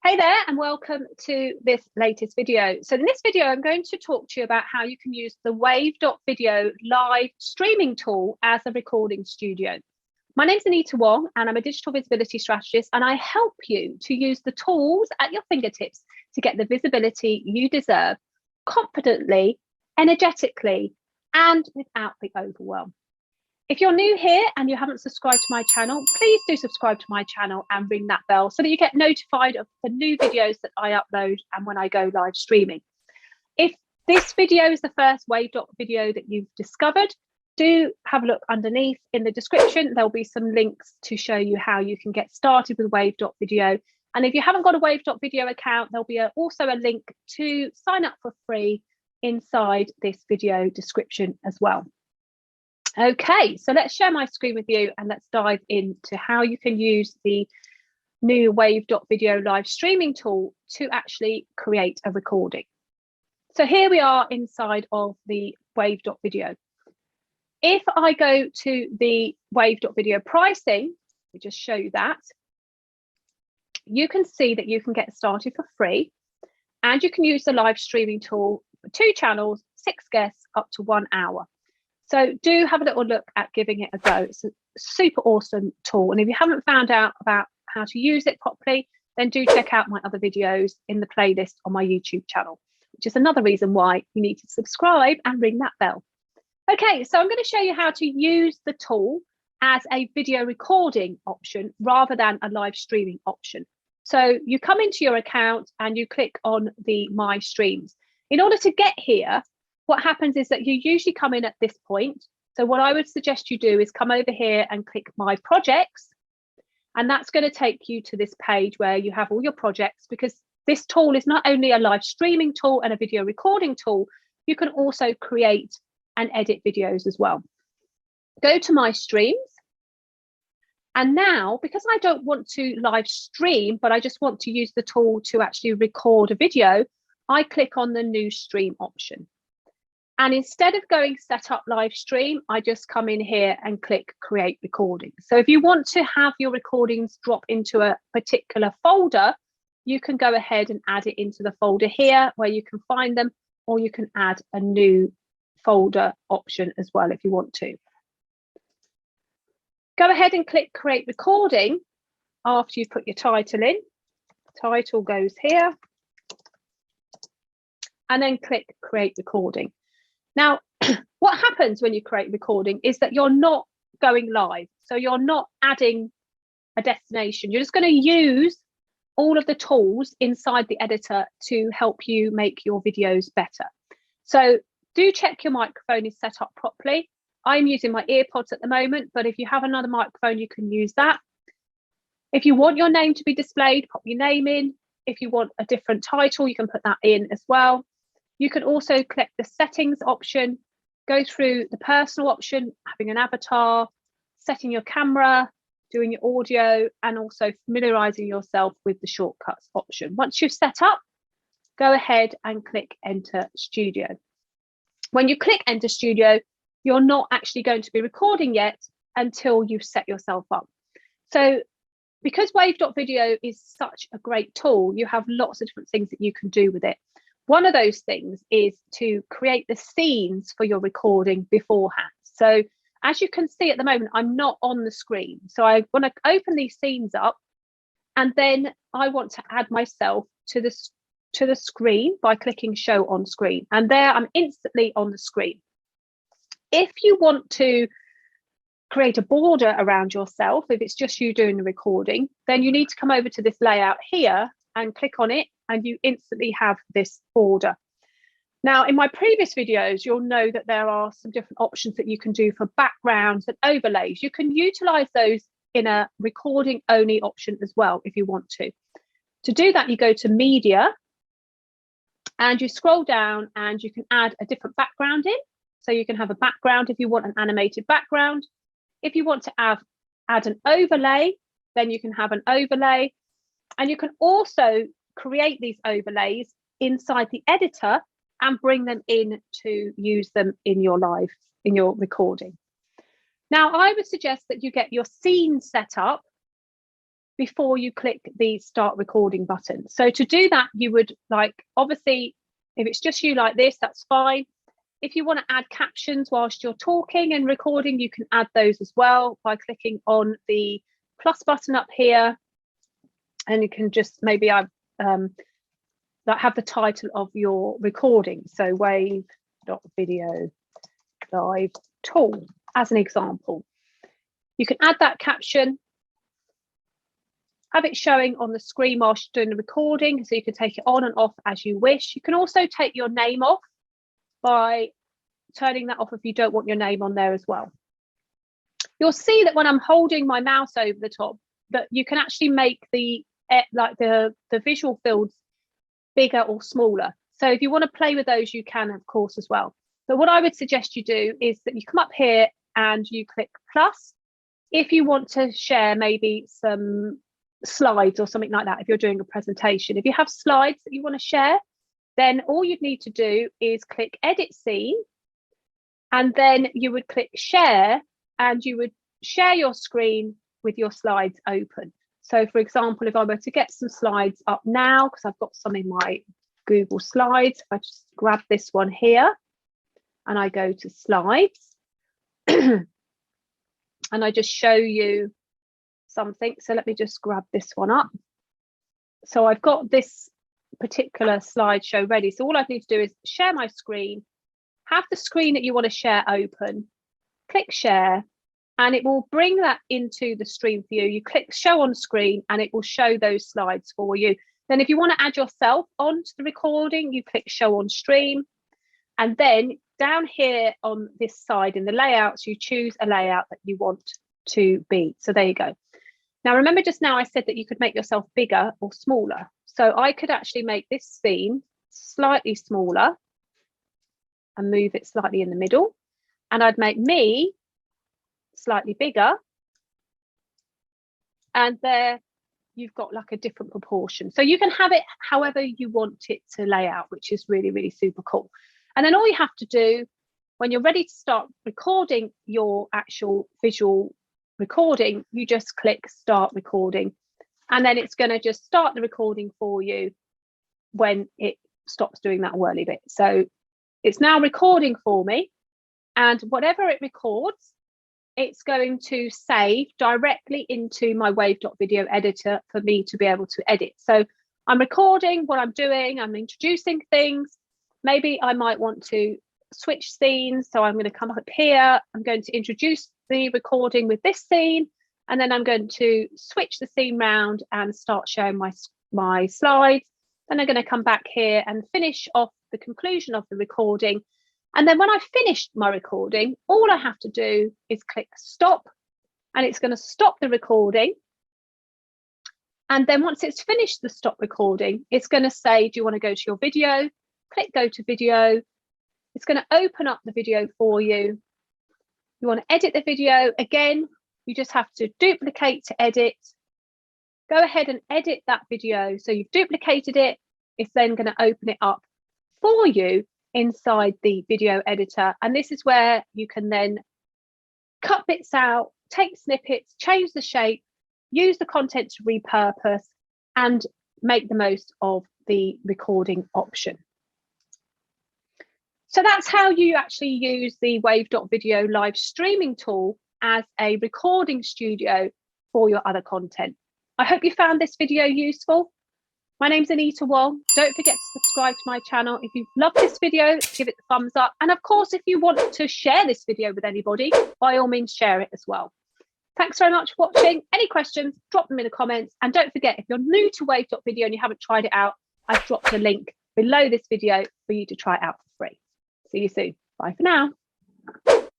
Hey there and welcome to this latest video. So in this video, I'm going to talk to you about how you can use the Wave.video live streaming tool as a recording studio. My name's Anita Wong and I'm a digital visibility strategist, and I help you to use the tools at your fingertips to get the visibility you deserve confidently, energetically, and without the overwhelm. If you're new here and you haven't subscribed to my channel, please do subscribe to my channel and ring that bell so that you get notified of the new videos that I upload and when I go live streaming. If this video is the first Wave.video that you've discovered, do have a look underneath in the description. There'll be some links to show you how you can get started with Wave.video. And if you haven't got a Wave.video account, there'll be also a link to sign up for free inside this video description as well. Okay, so let's share my screen with you and let's dive into how you can use the new Wave.video live streaming tool to actually create a recording. So here we are inside of the Wave.video. If I go to the Wave.video pricing, we just show you that, you can see that you can get started for free and you can use the live streaming tool for 2 channels, 6 guests, up to 1 hour. So do have a little look at giving it a go. It's a super awesome tool. And if you haven't found out about how to use it properly, then do check out my other videos in the playlist on my YouTube channel, which is another reason why you need to subscribe and ring that bell. Okay, so I'm going to show you how to use the tool as a video recording option rather than a live streaming option. So you come into your account and you click on the My Streams. In order to get here, what happens is that you usually come in at this point. So what I would suggest you do is come over here and click My Projects. And that's going to take you to this page where you have all your projects, because this tool is not only a live streaming tool and a video recording tool, you can also create and edit videos as well. Go to My Streams. And now, because I don't want to live stream, but I just want to use the tool to actually record a video, I click on the New Stream option. And instead of going set up live stream, I just come in here and click create recording. So if you want to have your recordings drop into a particular folder, you can go ahead and add it into the folder here where you can find them, or you can add a new folder option as well if you want to. Go ahead and click create recording after you've put your title in. Title goes here. And then click create recording. Now, what happens when you create recording is that you're not going live. So you're not adding a destination. You're just going to use all of the tools inside the editor to help you make your videos better. So do check your microphone is set up properly. I'm using my earpods at the moment, but if you have another microphone, you can use that. If you want your name to be displayed, pop your name in. If you want a different title, you can put that in as well. You can also click the settings option, go through the personal option, having an avatar, setting your camera, doing your audio, and also familiarizing yourself with the shortcuts option. Once you've set up, go ahead and click Enter Studio. When you click Enter Studio, you're not actually going to be recording yet until you've set yourself up. So because Wave.video is such a great tool, you have lots of different things that you can do with it. One of those things is to create the scenes for your recording beforehand. So as you can see at the moment, I'm not on the screen. So I want to open these scenes up, and then I want to add myself to the screen by clicking show on screen. And there I'm instantly on the screen. If you want to create a border around yourself, if it's just you doing the recording, then you need to come over to this layout here and click on it, and you instantly have this border. Now, in my previous videos, you'll know that there are some different options that you can do for backgrounds and overlays. You can utilize those in a recording only option as well if you want to. To do that, you go to Media and you scroll down and you can add a different background in. So you can have a background if you want an animated background. If you want to add an overlay, then you can have an overlay. And you can also create these overlays inside the editor and bring them in to use them in your recording. Now, I would suggest that you get your scene set up before you click the start recording button. So to do that, you would obviously, if it's just you like this, that's fine. If you want to add captions whilst you're talking and recording, you can add those as well by clicking on the plus button up here. And you can just maybe have the title of your recording. So Wave.video live tool as an example. You can add that caption, have it showing on the screen whilst you're doing the recording, so you can take it on and off as you wish. You can also take your name off by turning that off if you don't want your name on there as well. You'll see that when I'm holding my mouse over the top, that you can actually make the visual fields bigger or smaller. So if you want to play with those, you can, of course, as well. But what I would suggest you do is that you come up here and you click plus. If you want to share maybe some slides or something like that, if you're doing a presentation, if you have slides that you want to share, then all you'd need to do is click edit scene, and then you would click share, and you would share your screen with your slides open. So for example, if I were to get some slides up now, because I've got some in my Google Slides, if I just grab this one here and I go to slides and I just show you something. So let me just grab this one up. So I've got this particular slideshow ready. So all I need to do is share my screen, have the screen that you want to share open, click share, and it will bring that into the stream for you. You click show on screen and it will show those slides for you. Then if you want to add yourself onto the recording, you click show on stream. And then down here on this side in the layouts, you choose a layout that you want to be. So there you go. Now, remember just now I said that you could make yourself bigger or smaller. So I could actually make this scene slightly smaller and move it slightly in the middle. And I'd make me slightly bigger. And there you've got like a different proportion. So you can have it however you want it to lay out, which is really, really super cool. And then all you have to do when you're ready to start recording your actual visual recording, you just click start recording, and then it's going to just start the recording for you when it stops doing that whirly bit. So it's now recording for me, and whatever it records, it's going to save directly into my Wave.video editor for me to be able to edit. So I'm recording what I'm doing, I'm introducing things. Maybe I might want to switch scenes. So I'm going to come up here. I'm going to introduce the recording with this scene, and then I'm going to switch the scene round and start showing my slides. Then I'm going to come back here and finish off the conclusion of the recording. And then when I've finished my recording, all I have to do is click stop, and it's going to stop the recording. And then once it's finished the stop recording, it's going to say, do you want to go to your video? Click go to video. It's going to open up the video for you. You want to edit the video. Again, you just have to duplicate to edit. Go ahead and edit that video. So you've duplicated it. It's then going to open it up for you inside the video editor. And this is where you can then cut bits out, take snippets, change the shape, use the content to repurpose, and make the most of the recording option. So that's how you actually use the Wave.video live streaming tool as a recording studio for your other content. I hope you found this video useful. My name's Anita Wong. Don't forget to subscribe to my channel. If you've loved this video, give it the thumbs up. And of course, if you want to share this video with anybody, by all means, share it as well. Thanks very much for watching. Any questions, drop them in the comments. And don't forget, if you're new to Wave.video and you haven't tried it out, I've dropped a link below this video for you to try it out for free. See you soon. Bye for now.